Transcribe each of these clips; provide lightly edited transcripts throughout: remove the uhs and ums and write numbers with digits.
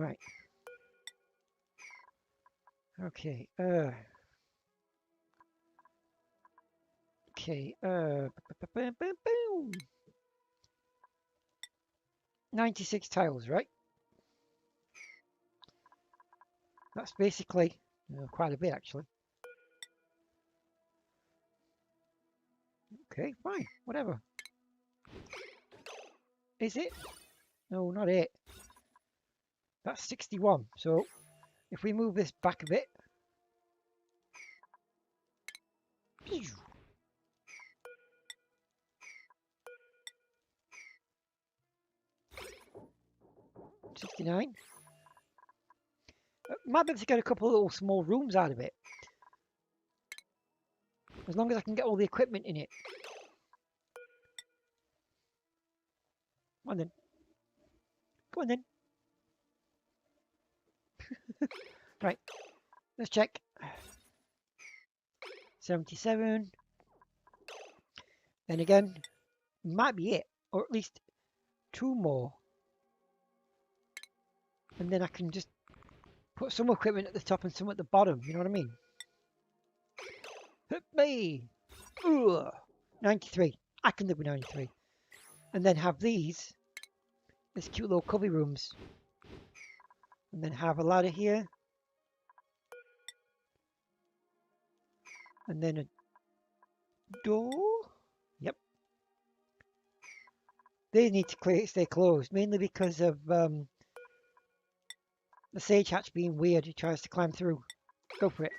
Right. Okay. Okay. 96 tiles, right? That's basically quite a bit, actually. Okay, fine, whatever. Is it? No, not it. That's 61. So if we move this back a bit. 69. Might be able to get a couple of little small rooms out of it. As long as I can get all the equipment in it. Come on then. Come on then. Right. Let's check. 77. Then again, might be it. Or at least 2 more. And then I can just put some equipment at the top and some at the bottom. You know what I mean? Hit me! Ugh. 93. I can live with 93. And then have these cute little cubby rooms. And then have a ladder here. And then a door. Yep. They need to stay closed, mainly because of the sage hatch being weird. He tries to climb through. Go for it.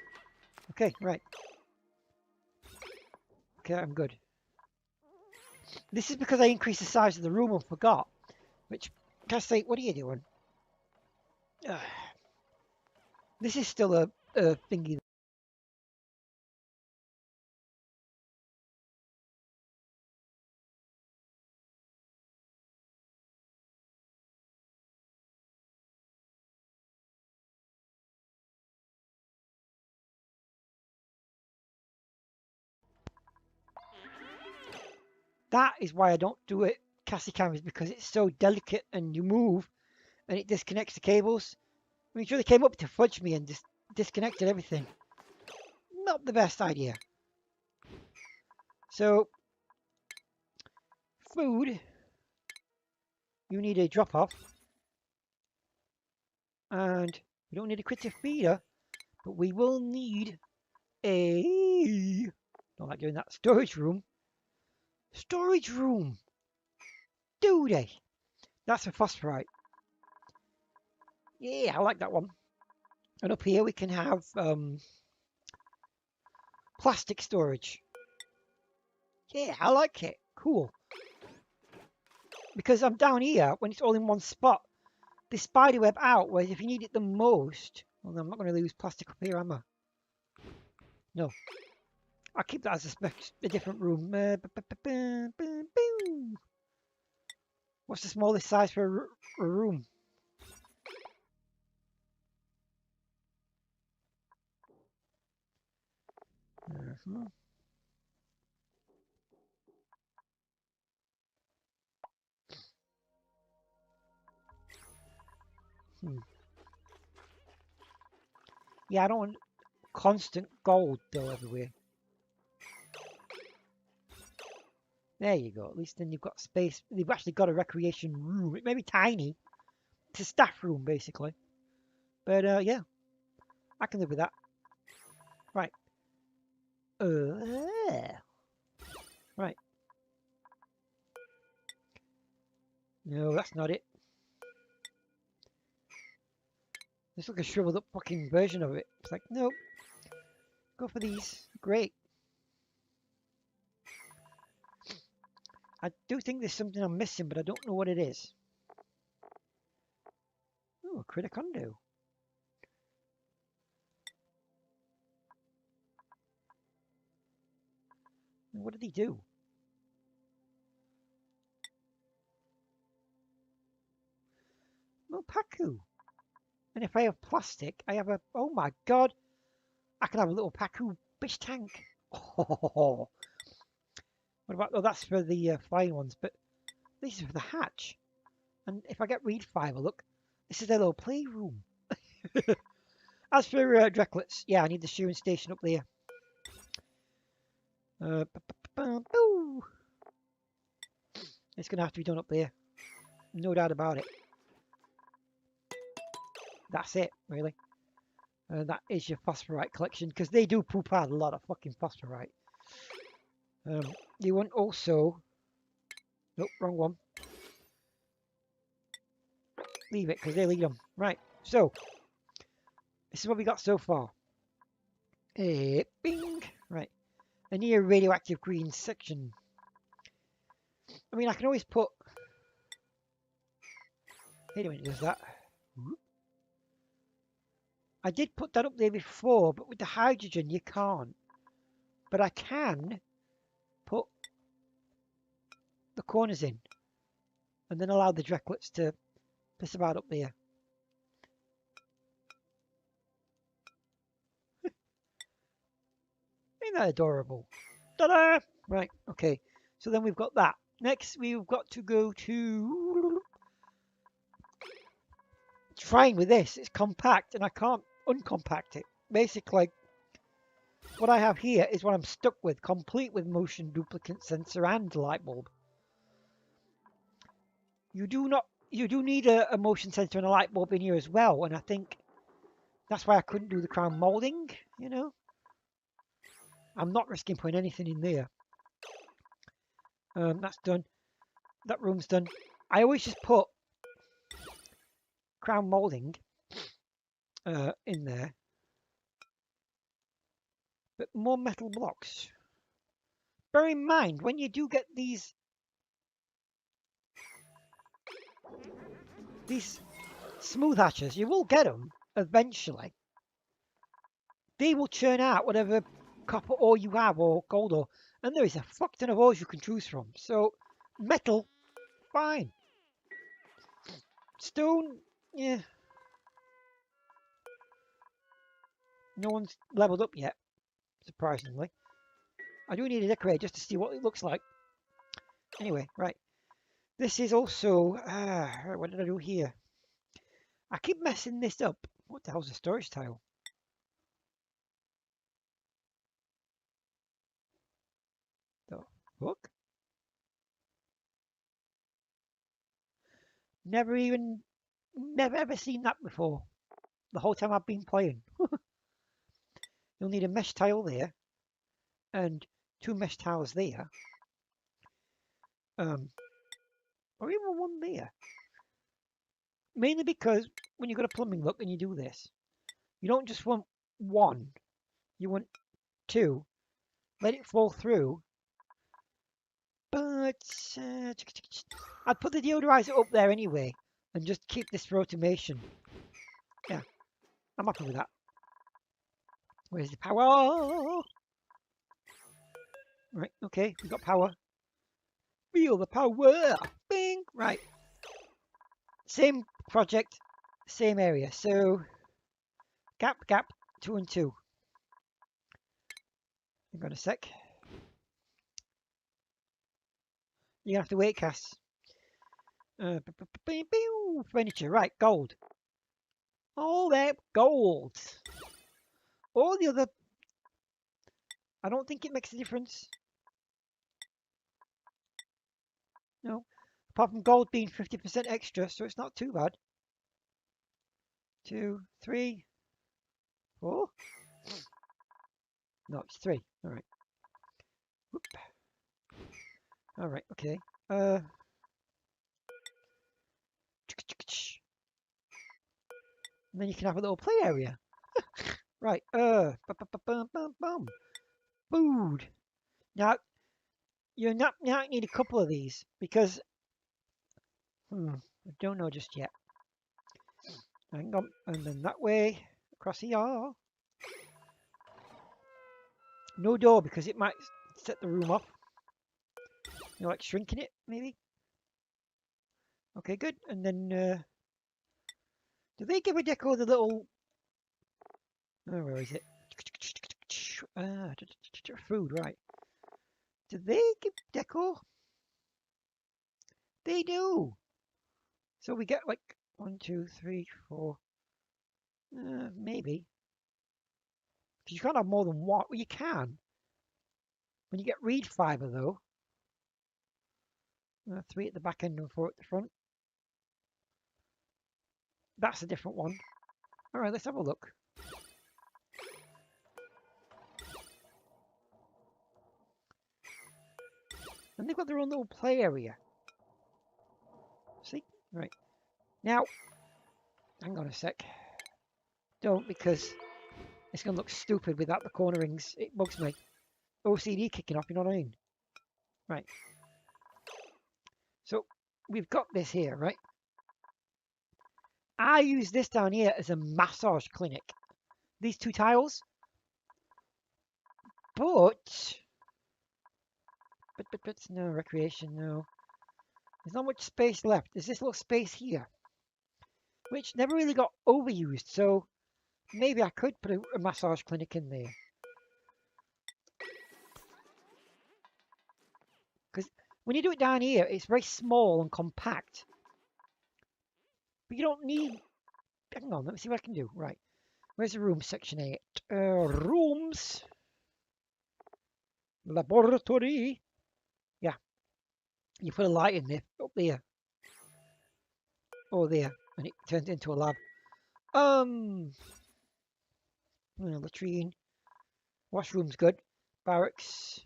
Okay, right. Okay, I'm good. This is because I increased the size of the room and forgot. Which, Cassate, what are you doing? This is still a thingy. That is why I don't do it Cassie cam, is because it's so delicate and you move and it disconnects the cables. I mean, sure, they came up to fudge me and just disconnected everything. Not the best idea. So, food. You need a drop off. And we don't need a critter feeder, but we will need a... Don't like doing that. Storage room. Storage room. Do they? That's a phosphorite. Yeah, I like that one. And up here we can have plastic storage. Yeah, I like it. Cool. Because I'm down here when it's all in one spot. The spider web out, whereas if you need it the most... Well, I'm not going to lose plastic up here, am I? No. I'll keep that as a different room. What's the smallest size for a room? Yeah, I don't want constant gold though everywhere. There you go. At least then you've got space. You've actually got a recreation room. It may be tiny. It's a staff room basically. But yeah, I can live with that. Right. Right. No, that's not it. This looks like a shriveled up fucking version of it. It's like, nope. Go for these. Great. I do think there's something I'm missing, but I don't know what it is. Oh, a critter condo. What did he do? Oh, Paku. And if I have plastic, I have a... Oh my god. I can have a little Paku fish tank. Oh. What about... Oh, that's for the flying ones, but this is for the hatch. And if I get reed fiber, look, This is their little playroom. As for Drecklets, yeah, I need the shearing station up there. It's going to have to be done up there. No doubt about it. That's it, really. That is your phosphorite collection, because they do poop out a lot of fucking phosphorite. You want also... Nope, wrong one. Leave it, because they lead them. Right, so... This is what we got so far. Bing! Right. A near radioactive green section. I mean, I can always put... Wait a minute, does that... I did put that up there before, but with the hydrogen you can't. But I can put the corners in and then allow the Drecklets to piss about up there. Ain't that adorable? Ta-da! Right, okay. So then we've got that. Next, we've got to go to... Trying with this, it's compact and I can't uncompact it. Basically, what I have here is what I'm stuck with, complete with motion duplicate sensor and light bulb. You do need a motion sensor and a light bulb in here as well, and I think that's why I couldn't do the crown molding, you know. I'm not risking putting anything in there. That's done. That room's done. I always just put crown molding in there, but more metal blocks. Bear in mind, when you do get these smooth hatches, you will get them eventually. They will churn out whatever copper ore you have or gold ore, and there is a fuck ton of ores you can choose from. So metal, fine. Stone, yeah. No one's leveled up yet, surprisingly. I do need a decorator just to see what it looks like. Anyway, right. This is also... what did I do here? I keep messing this up. What the hell's a storage tile? The fuck? Never ever seen that before. The whole time I've been playing. You'll need a mesh tile there. And 2 mesh tiles there. Or even one there. Mainly because when you've got a plumbing look and you do this, you don't just want 1. You want 2. Let it fall through. But I'd put the deodorizer up there anyway and just keep this for automation. Yeah, I'm happy with that. Where's the power? Right, okay, we've got power. Feel the power! Bing! Right. Same project, same area. So, gap, 2 and 2. Hang on a sec. You're going to have to wait, Cass. Furniture, right, gold. All that gold. All the other... I don't think it makes a difference. No. Apart from gold being 50% extra, so it's not too bad. 2, 3, 4. No, it's 3. All right. Whoop. All right. Okay. And then you can have a little play area. Right. Food. Now, you need a couple of these because I don't know just yet. Hang on, and then that way across here. No door because it might set the room off. You know, like shrinking it maybe. Okay, good. And then do they give a deco the little? Oh, where is it? Food, right? Do they give deco? They do. So we get like 1, 2, 3, 4. Maybe. Because you can't have more than one. Well, you can. When you get reed fiber, though. 3 at the back end and 4 at the front. That's a different one. All right, let's have a look. And they've got their own little play area. See? Right. Now, hang on a sec. Don't, because it's going to look stupid without the cornerings. It bugs me. OCD kicking off, you know what I mean? Right. So, we've got this here, right? I use this down here as a massage clinic. These 2 tiles. But no, recreation, no. There's not much space left. There's this little space here, which never really got overused, so maybe I could put a massage clinic in there. Because when you do it down here, it's very small and compact. But you don't need... Hang on, let me see what I can do. Right. Where's the room section 8? Rooms. Laboratory. Yeah. You put a light in there, up there. Or there. And it turns into a lab. Latrine. Washroom's good. Barracks.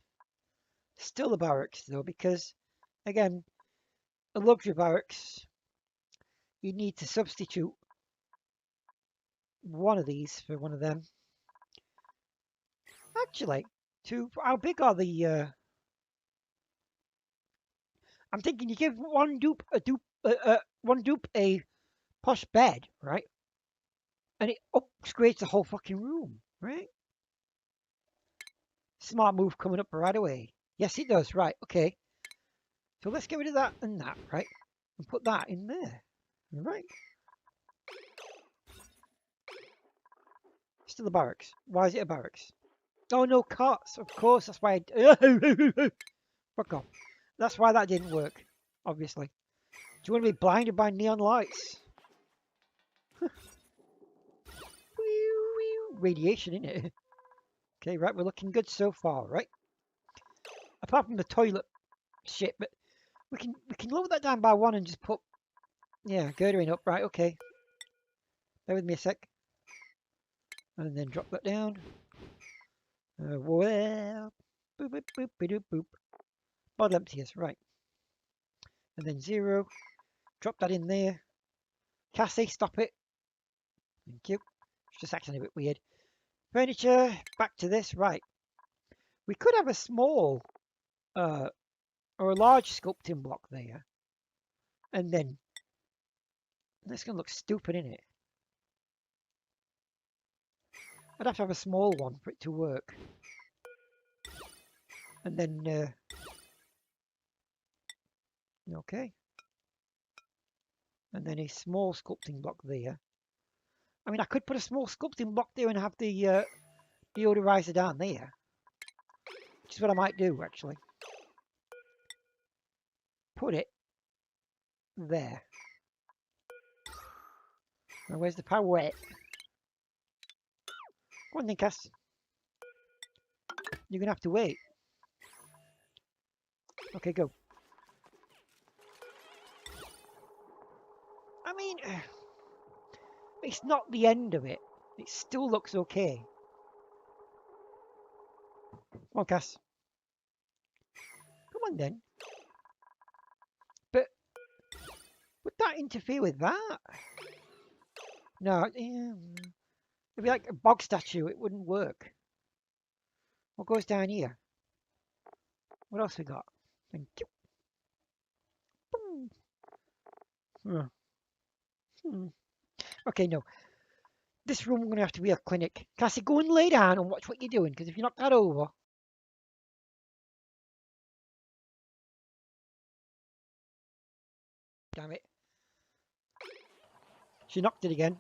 Still the barracks, though, because, again, a luxury barracks, you need to substitute one of these for one of them. Actually, how big are the... I'm thinking you give one dupe a posh bed, right? And it upgrades the whole fucking room, right? Smart move coming up right away. Yes, it does. Right, okay. So let's get rid of that and that, right? And put that in there, right? Still a barracks. Why is it a barracks? Oh, no cots. Of course, that's why fuck off. That's why that didn't work, obviously. Do you want to be blinded by neon lights? Radiation, innit? Okay, right, we're looking good so far, right? Apart from the toilet shit, but we can lower that down by 1 and just put, yeah, girdering up, right? Okay. Bear with me a sec. And then drop that down. Well, boop, boop, boop, boop, boop. Bottle empties, right. And then 0. Drop that in there. Cassie, stop it. Thank you. It's just acting a bit weird. Furniture, back to this, right. We could have a small or a large sculpting block there. And then, that's going to look stupid, isn't it? I'd have to have a small one for it to work. And then, okay. And then a small sculpting block there. I mean, I could put a small sculpting block there and have the deodorizer down there. Which is what I might do, actually. Put it there. Now, where's the power? Go on then, Cass. You're going to have to wait. Okay, go. I mean, it's not the end of it. It still looks okay. Come on, Cass. Come on, then. But would that interfere with that? No, it'd be like a bog statue. It wouldn't work. What goes down here? What else we got? Thank you. Okay, no. This room, we're going to have to be a clinic. Cassie, go and lay down and watch what you're doing, because if you knock that over... Damn it. She knocked it again.